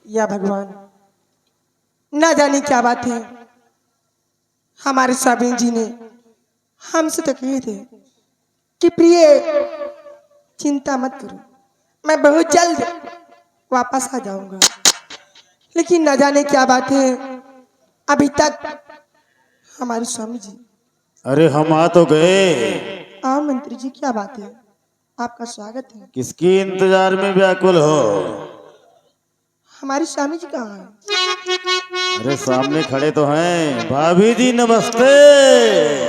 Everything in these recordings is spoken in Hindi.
या भगवान, ना जाने क्या बात है, हमारे स्वामी जी ने हमसे तो कहे थे कि प्रिय चिंता मत करो, मैं बहुत जल्द वापस आ जाऊंगा। लेकिन ना जाने क्या बात है, अभी तक हमारे स्वामी जी। अरे हम आ तो गए। हाँ मंत्री जी, क्या बात है, आपका स्वागत है। किसकी इंतजार में व्याकुल हो? हमारे स्वामी जी कहाँ हैं? अरे सामने खड़े तो हैं। भाभी जी नमस्ते।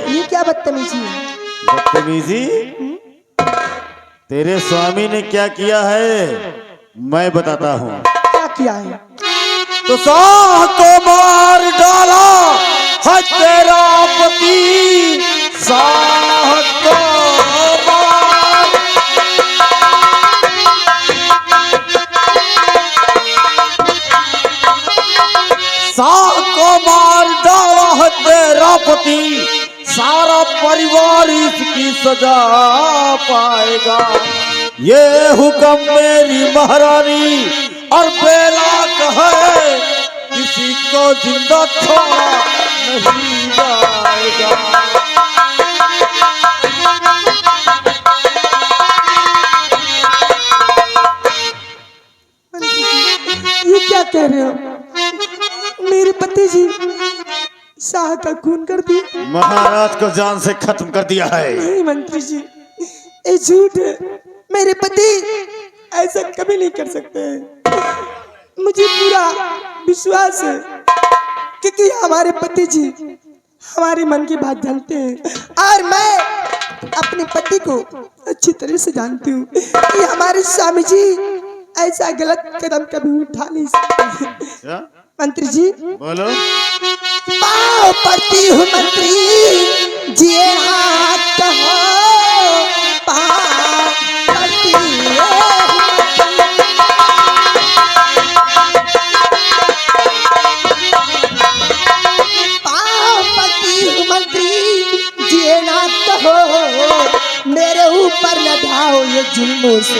ये क्या बदतमीजी है? बदतमीजी? तेरे स्वामी ने क्या किया है मैं बताता हूँ। क्या किया है? तो साह को मार डाला है तेरा पति। साह को मार। साह को मार डाला है तेरा पति। सारा परिवार इसकी सजा पाएगा। ये हुक्म मेरी महारानी और बेला कहे किसी को जिंदा छोड़ा नहीं जाएगा। ये क्या कह रहे हो? मेरे पति जी शाह का खून कर दिया। महाराज को जान से खत्म कर दिया है। नहीं मंत्री जी, ये झूठ है। मेरे पति ऐसा कभी नहीं कर सकते हैं। मुझे पूरा विश्वास है क्योंकि हमारे पति जी हमारे मन की बात जानते हैं और मैं अपने पति को अच्छी तरह से जानती हूँ कि हमारे स्वामी जी ऐसा गलत कदम कभी उठा नहीं सकते। मंत्री जी बोलो। पाँव पड़ती हूँ मंत्री जी, हाथ हो पाँव पड़ती हूँ मंत्री जी, नाथ हो मेरे ऊपर न ढाओ ये जुल्मों से।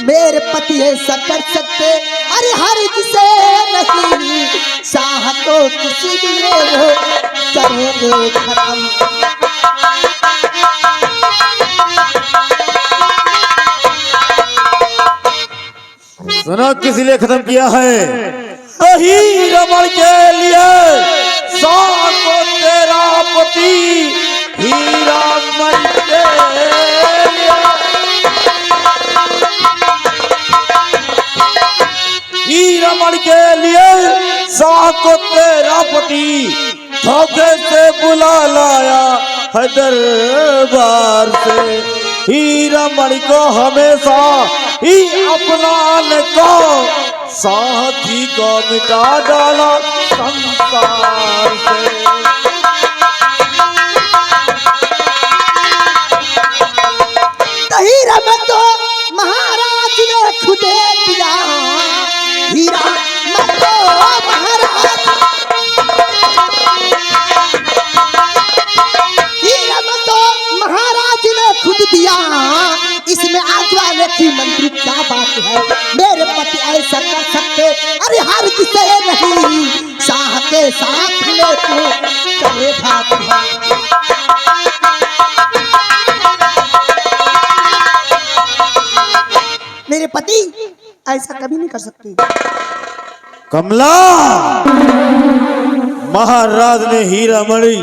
मेरे पति ऐसा कर सकते अरे हर किसे नहीं, शाह को किसी भी हो करेंगे खत्म। सुनो किस लिए खत्म किया है? तो ही रमण के लिए शाह को तेरा पति हीरा मन के लिए। हीरा मन के लिए शाह को तेरा पति धोखे से बुला लाया है दरबार से। हीरा मणि को हमेशा ही अपनाने को साथी को मिटा डाला संसार से। हीरा मत तो महाराज ने खुदे दिया। हीरा मत तो महाराज, हीरा मत तो महाराज ने खुद दिया। इसमें आज्ञा रखी मंत्री, क्या बात है? मेरे पति ऐसा कर सकते अरे हर किसे नहीं, शाह के साथ में तू चले भाग। मेरे पति ऐसा कभी नहीं कर सकते। कमला, महाराज ने हीरा मणि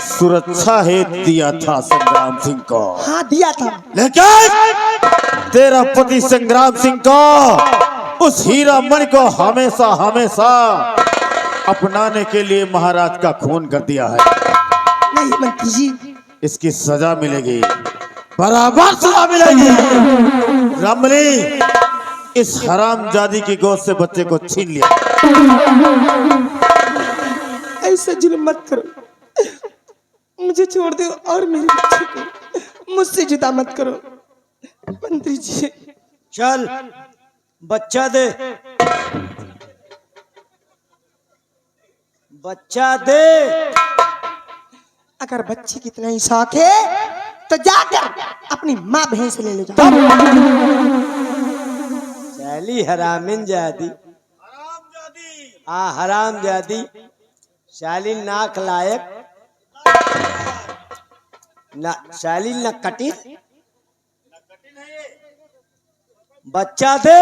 सुरक्षा हेतु दिया था संग्राम सिंह को। हाँ दिया था, लेकिन तेरा पति संग्राम सिंह को उस हीरा मणि को हमेशा हमेशा अपनाने के लिए महाराज का खून कर दिया है। नहीं मंत्री जी, इसकी सजा मिलेगी, बराबर सजा मिलेगी। रमणी, इस हरामजादी की गोद से बच्चे को छीन लिया। ऐसा जुल्म मत करो, मुझे छोड़ दो और मेरे बच्चे को मुझसे जुदा मत करो मंत्री जी। चल बच्चा दे, बच्चा दे। अगर बच्चे की इतना ही शौक है तो जाकर अपनी माँ बहन से ले लो जा। चली हरामिन जादी हराम जादी शाली नाक लायक ना शाली न कटी बच्चा दे।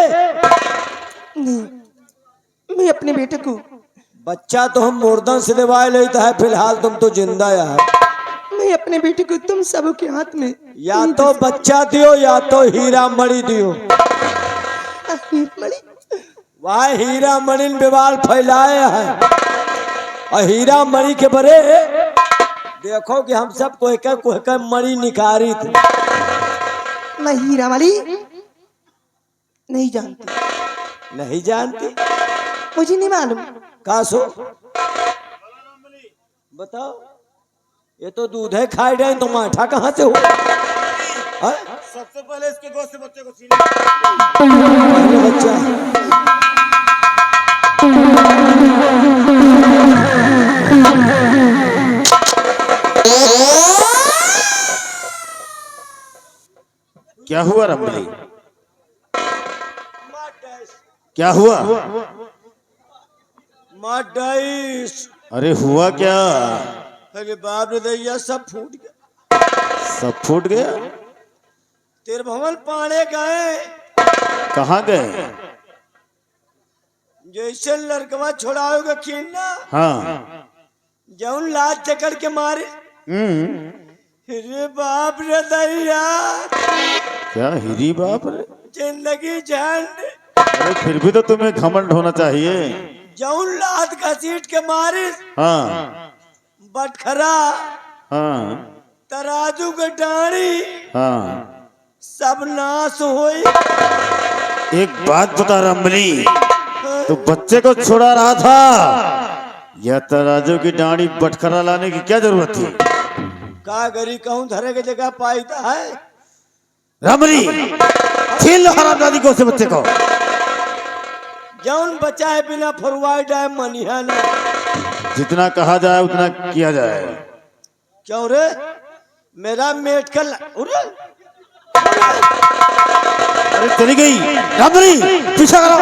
नहीं, मैं अपने बेटे को बच्चा तो हम मुर्दन से दिवाए लेते है, फिलहाल तुम तो जिंदा है। मैं अपने बेटे को तुम सब के हाथ में या तो बच्चा दियो या तो हीरा मणि दियो। मणि वह हीरा मणि विवाल फैलाए है और हीरा मणि के बरे देखो कि हम सब कोई का मणि निकारी थे। मैं हीरा मणि नहीं जानती। नहीं जानती? मुझे नहीं मालूम। का सो बताओ, ये तो दूध है खाए रहे तो माठा कहाँ से हो? सबसे पहले इसके गोद से बच्चे को छीन बच्चा क्या हुआ रमली? क्या हुआ? माडाइस। अरे हुआ क्या? अरे बाप रे दैया, सब फूट गया। सब फूट गया? तेरे भवन पाने गए। कहाँ गए? जैसे लड़कवा छोड़ाओगे खींचना, हाँ। जौन लात चकड़ के मारे। अरे बाप रे दैया, क्या हिरी बाप रे? जिंदगी झंड। अरे फिर भी तो तुम्हें घमंड होना चाहिए। जौन लात घसीट के मारे, हाँ बटखरा, हाँ तराजू के डाड़ी, हाँ। सब नाश होई। एक बात बता रमली, तो बच्चे को छुड़ा रहा था या तराजू की डांडी बटखरा लाने की क्या जरूरत थी? का गरी कहूं धरे के जगह पाईता है। रमली, छीन लो हरामजादी को से बच्चे को। जौन बचा है बिना फरवाई जाए मनिहा ना। जितना कहा जाए उतना किया जाए। क्यों रे? मेरा मेट कल अरे चली गई रमली, पीछा करो।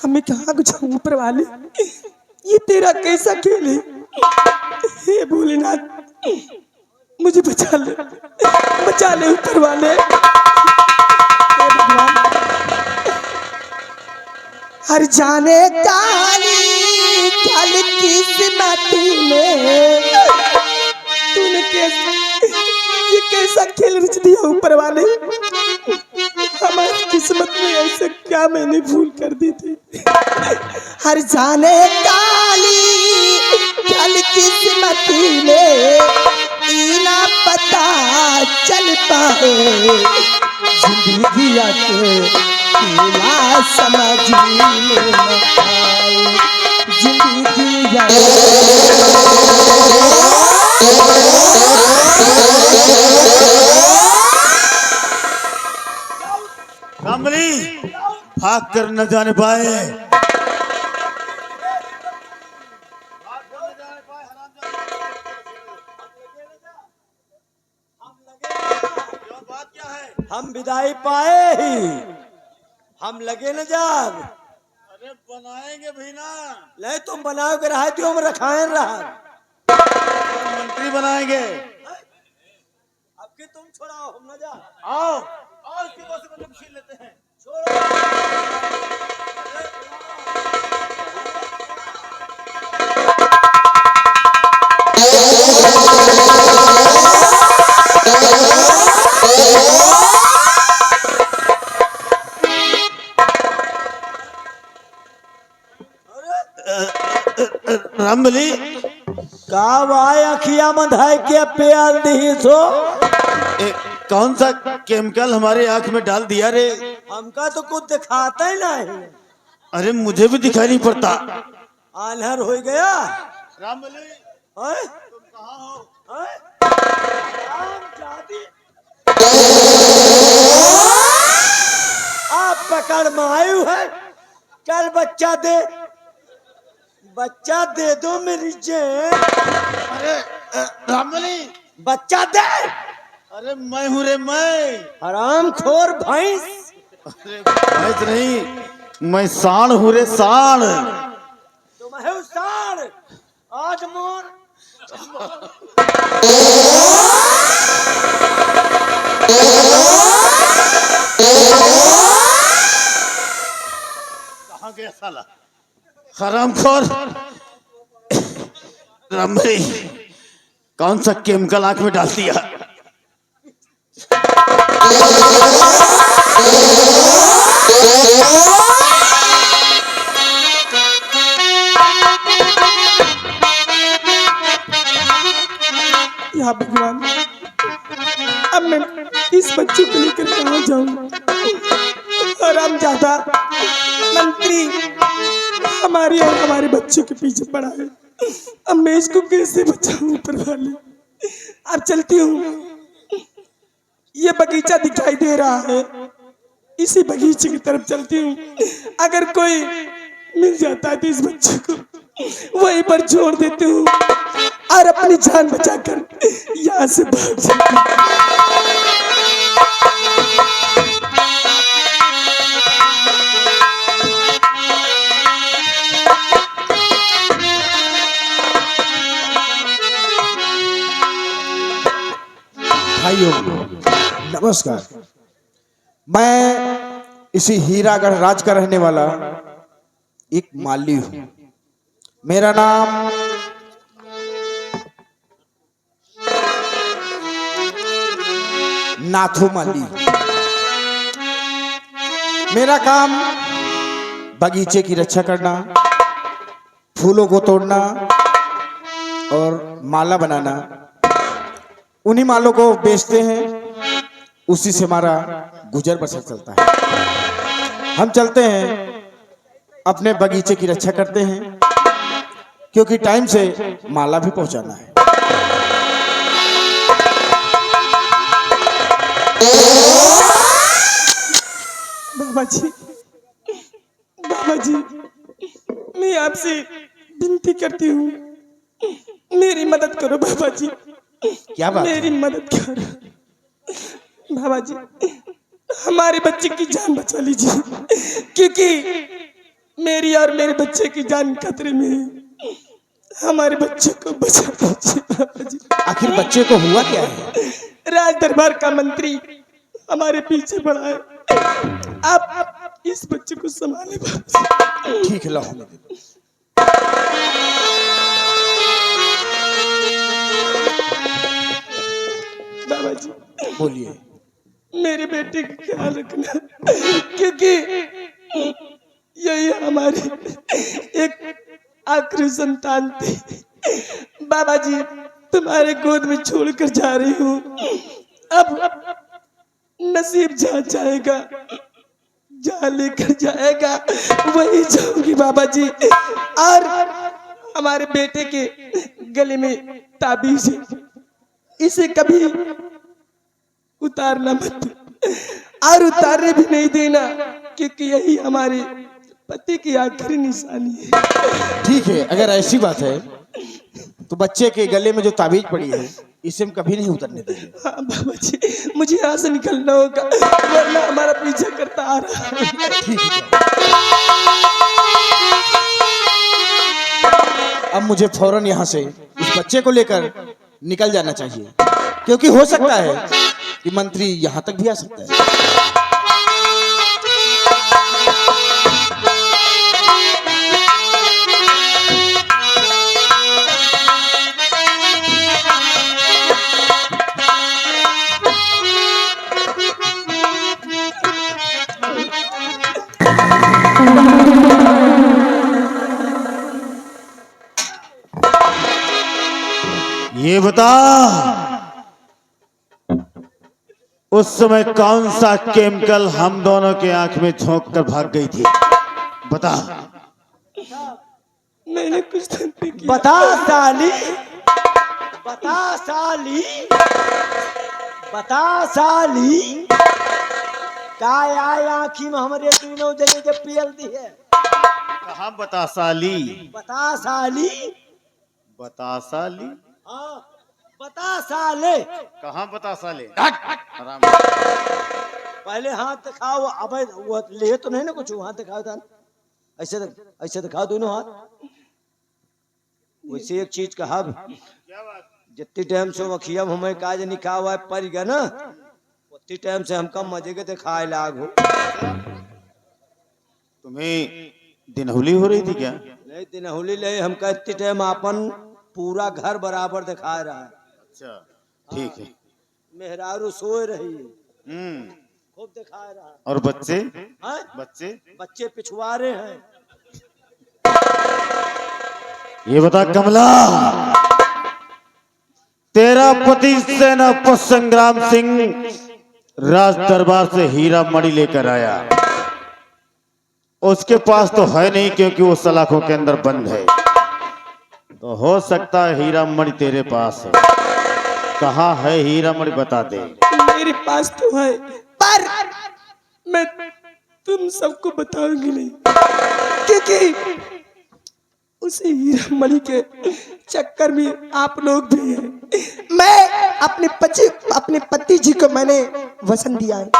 हमें कहाँ को जाऊं ऊपर वाले, ये तेरा कैसा खेल है? हे भोलेनाथ, मुझे बचा ले ऊपर वाले। हे भगवान, हर जाने काली काली किस्मत में तूने ये कैसा खेल रच दिया ऊपर वाले। हमारी किस्मत में ऐसे क्या मैंने भूल कर दी थी। हर जाने काली काली किस्मत में इना पता चल पाए, जिंदगी के खेला समझ में आए, जिंदगी रमली, भाग कर न जाने पाए। हम विदाई पाए ही, हम लगे न जाब। अरे बनाएंगे भी ना। नहीं तुम बनाओ के रहा तो हम रखाए रहा। मंत्री बनाएंगे। अब कि तुम छोड़ाओ, हम न जा। आओ आओ, इसके पास से बंदूक छीन लेते हैं। रमली, का वाय अखिया मधाय के प्यार नहीं सो। कौन सा केमिकल हमारे आंख में डाल दिया रे? हमका तो कुछ दिखाता ही नहीं। अरे मुझे भी दिखाई नहीं पड़ता। आन्हर हो गया। रमली, हैं? तुम आप पकड़ में आए है, कल बच्चा दे दो मेरी जान। अरे रामबली, बच्चा दे। अरे मैं हूँ रे, मैं। हराम खोर भैंस। अरे भैंस नहीं, मैं सांड हूँ रे, सांड। तुम है साड़ आज मोर। कहाँ गया साला हरामखोर? रामबली, कौन सा केमिकल आंख में डाल दिया? या भगवान, अब मैं इस बच्चे को लेकर कहाँ जाऊँ? हरामजादा मंत्री हमारे और हमारे बच्चों के पीछे पड़ा है। अब मैं इसको कैसे बचाऊं? ऊपर वाले, अब चलती हूँ। ये बगीचा दिखाई दे रहा है, इसी बगीचे की तरफ चलती हूँ। अगर कोई मिल जाता है तो इस बच्चे को वहीं पर छोड़ देती हूँ और अपनी जान बचाकर यहाँ से भाग जाती हूँ। भाइयों नमस्कार। मैं इसी हीरागढ़ राज का रहने वाला एक माली हूँ। मेरा नाम नाथू माली। मेरा काम बगीचे की रक्षा करना, फूलों को तोड़ना और माला बनाना। उन्हीं मालों को बेचते हैं, उसी से हमारा गुजर बसर चलता है। हम चलते हैं, अपने बगीचे की रक्षा करते हैं, क्योंकि टाइम से माला भी पहुंचाना है। बाबा जी, बाबा जी, मैं आपसे विनती करती हूँ, मेरी मदद करो बाबा जी। क्या बात है? मेरी मदद करो बाबा जी, हमारे बच्चे की जान बचा लीजिए, क्योंकि मेरी और मेरे बच्चे की जान खतरे में है। हमारे बच्चे को बचा लीजिए बाबा जी। आखिर बच्चे को हुआ क्या है? राज दरबार का मंत्री हमारे पीछे पड़ा है। आप इस बच्चे को संभाले बाबा जी। ठीक है, लो हमें दे दो। बाबा जी बोलिए। मेरे बेटे का ख्याल रखना, क्योंकि यही हमारी एक आखिरी संतान थी। बाबा जी तुम्हारे गोद में छोड़कर जा रही हूँ। अब नसीब जहाँ जाएगा, जहाँ लेकर जाएगा वही जाऊंगी बाबा जी। और हमारे बेटे के गले में ताबीज है, इसे कभी उतारना मत और उतारने भी नहीं देना, क्योंकि यही हमारे पति की आखिरी निशानी है। ठीक है, अगर ऐसी बात है तो बच्चे के गले में जो ताबीज पड़ी है इसे हम कभी नहीं उतरने देंगे। हाँ बाबा जी, मुझे यहाँ से निकलना होगा, वरना हमारा पीछा करता आ रहा है। ठीक है। अब मुझे फौरन यहाँ से इस बच्चे को लेकर निकल जाना चाहिए, क्योंकि हो सकता है कि मंत्री यहाँ तक भी आ सकता है। ये बता, उस समय कौन सा केमिकल हम दोनों के आंख में झोंक कर भाग गई थी? बता। मैंने कुछ नहीं किया। बता साली, साली का आय आँखी में हमारे तीनों जने के पियल दी है। कहाँ बता साली? बता साली। बता साली? हाँ बता साले। कहाँ बता साले? आराम। पहले हाथ दिखाओ। अब वो ले तो नहीं ना कुछ, हाथ दिखाओ था। ऐसे दिखाओ दोनों हाथ। वैसे एक चीज कहा, जितनी टाइम से वखिया हमें काज निकाह हुआ पर गया ना, उतनी टाइम से हमका मजे के दिखाए लाग हो। तुम्हें दिनहुली हो रही थी क्या? नहीं दिनहुली ले, हमका इतनी टाइम अपन पूरा घर बराबर दिखा रहा है। अच्छा ठीक है। मेहरारू सोए रही है, खूब दिखा रहा है। और बच्चे? हाँ? बच्चे पिछुआरे हैं। ये बता कमला, तेरा पति सेनापति संग्राम सिंह राज दरबार से हीरा मणि लेकर आया। उसके पास तो है नहीं क्योंकि वो सलाखों के अंदर बंद है। तो हो सकता है हीरा मणि तेरे पास है। कहाँ है हीरा मणि बता दे। मेरे पास तो है, पर मैं तुम सबको बताऊंगी नहीं, क्योंकि उसे हीरा मणि के चक्कर में आप लोग भी हैं। मैं अपने पति जी को मैंने वचन दिया है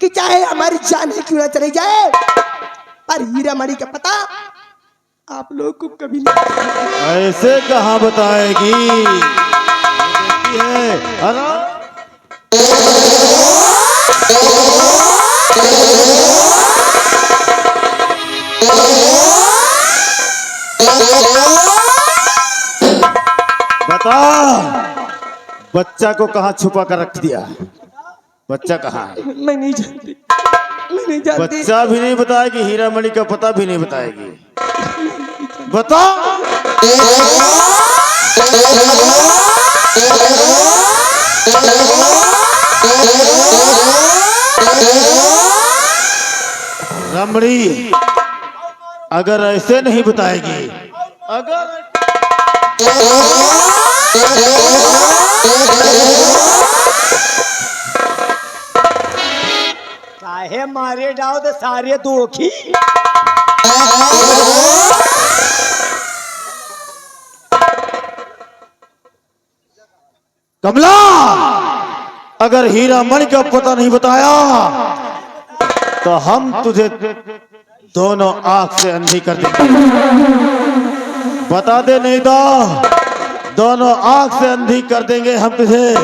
कि चाहे हमारी जान ही क्यों ना चली जाए, पर हीरा मणि का पता आप लोग को कभी नहीं। ऐसे कहाँ बताएगी? है बता, बच्चा को कहाँ छुपा कर रख दिया? बच्चा कहाँ है? मैं नहीं जानती, मैं नहीं जानती। बच्चा भी नहीं बताएगी, हीरा मणि का पता भी नहीं बताएगी। बता। रमणी, अगर ऐसे नहीं बताएगी, अगर काहे मारे डाओ तो सारे दोखी। कमला, अगर हीरा मणि का पता नहीं बताया तो हम तुझे दोनों आंख से अंधी कर देंगे। बता दे, नहीं तो दोनों आंख से अंधी कर देंगे हम तुझे।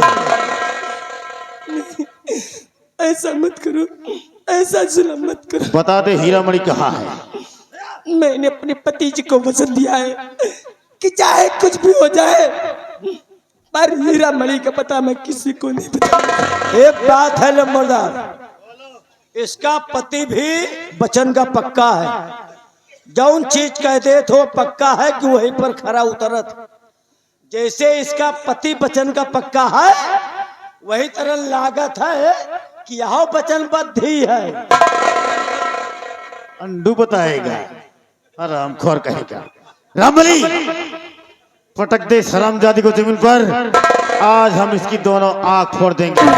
ऐसा मत करो, ऐसा जुल्म मत करो। बता दे हीरा मणि कहाँ है? मैंने अपने पति जी को वचन दिया है कि चाहे कुछ भी हो जाए, पर हीरा मणि का पता मैं किसी को नहीं बताऊंगा। एक बात है लंबरदार, इसका पति भी वचन का पक्का है। जौन चीज कह दे तो पक्का है कि वहीं पर खरा उतरत। जैसे इसका पति वचन का पक्का है, वही तरह लागत है कि यह वचनबद्ध ही है। अंडू बताएगा, हरामखोर कहेगा। रामबली, पटक दे हरामजादी को जमीन पर। आज हम इसकी दोनों आंख फोड़ देंगे। अगर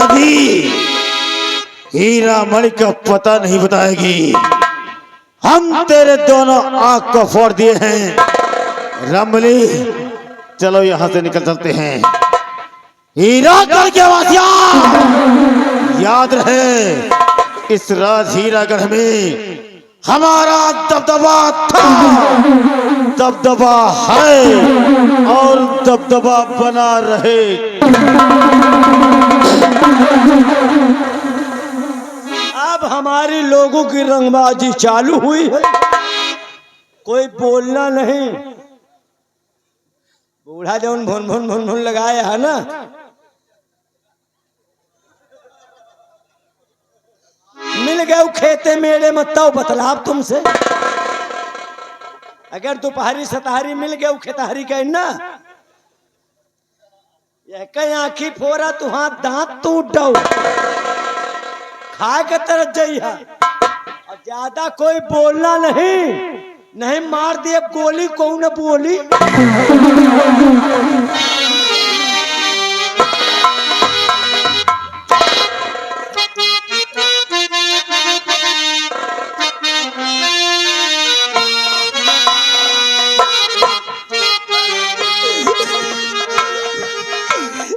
नहीं हीरा मणि का पता नहीं बताएगी, हम तेरे दोनों आंख को फोड़ दिए हैं। रामबली, चलो यहां से निकल चलते हैं। हीरागढ़ के वासियों, याद रहे इस राज हीरागढ़ में हमारा दबदबा था, दबदबा है और दबदबा बना रहे। अब हमारी लोगों की रंगबाजी चालू हुई है। कोई बोलना नहीं। बूढ़ा जौन भुन भुन भुन भुन लगाया है ना, मिल गए खेते मेरे मत तो बतलाब तुमसे। अगर दोपहरी सतहरी मिल गए खेतहरी कह ना, यह कहीं आँखी फोरा तुहां दांत टूट दो, खा के तरफ जइहा। और ज्यादा कोई बोलना नहीं, नहीं मार दिए गोली कौन बोली।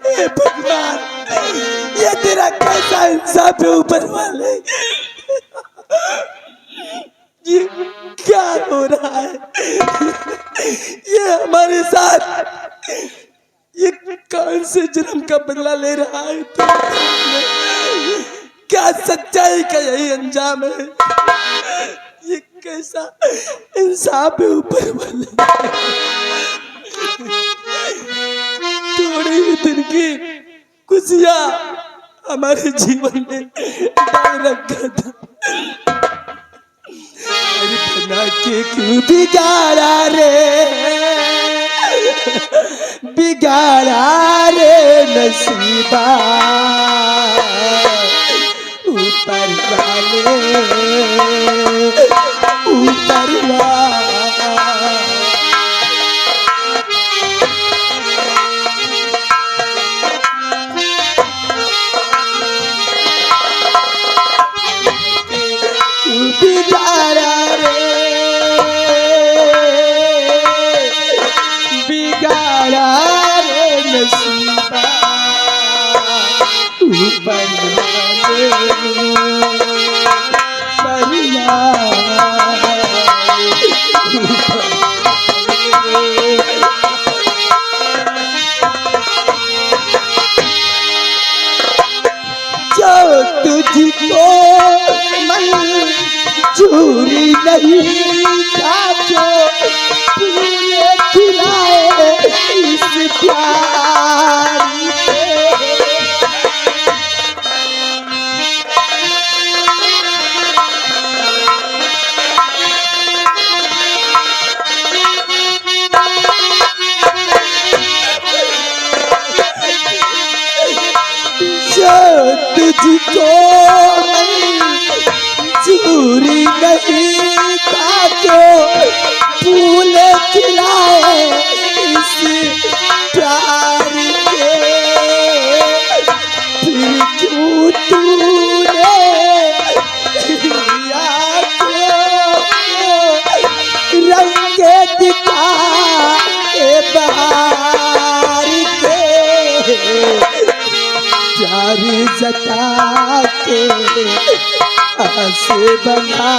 हे भगवान, ये तेरा कैसा इंसाफ है ऊपर वाले। ये क्या हो रहा है ये हमारे साथ? ये कौन से जन्म का बदला ले रहा है तू? क्या सच्चाई का यही अंजाम है? ये कैसा इंसाफ है ऊपर वाले। थोड़ी ही दिन की खुशियां हमारे जीवन में डाल रखा था, बना के क्यों बिगाड़ा रे, बिगाड़ा रे नसीबा ऊपर वाले, ऊपर वाले। बिगाड़ा रे, बिगाड़ा रे नसीबा ऊपर जो तुझको मंजूरी नहीं था, जो तूने खिलाए इस प्यार जो तुझको मंजूरी नहीं था, जो फूल खिलाए इस प्यार के, फिर क्यों तूने रंगे दिखाए बहार के, प्यार जता के आसे बना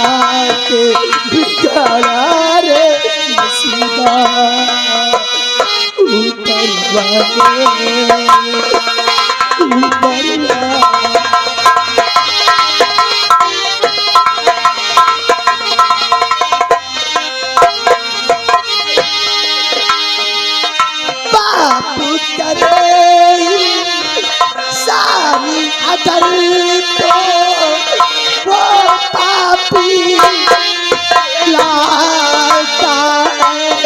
के बिगाड़ा रे नसीबा ऊपर वाले, ऊपर वाले। बाप करे सारी अदल तो वो पापी लाता है।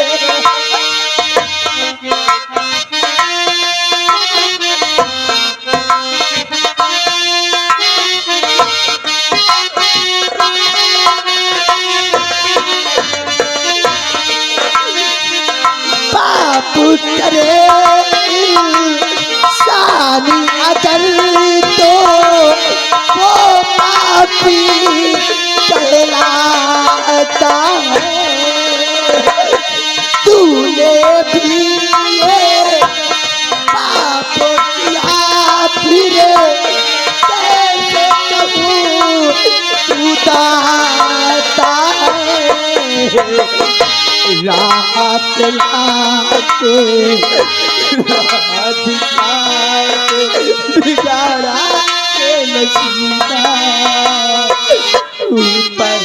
बाप करे सारी अदल तो वो पापी कहलाता है। तूने भी ये पाप किया, फिर कैसे कहूँ तू दाता है। रात लाके रात दिखाए बिगाड़ा के नसीबा ऊपर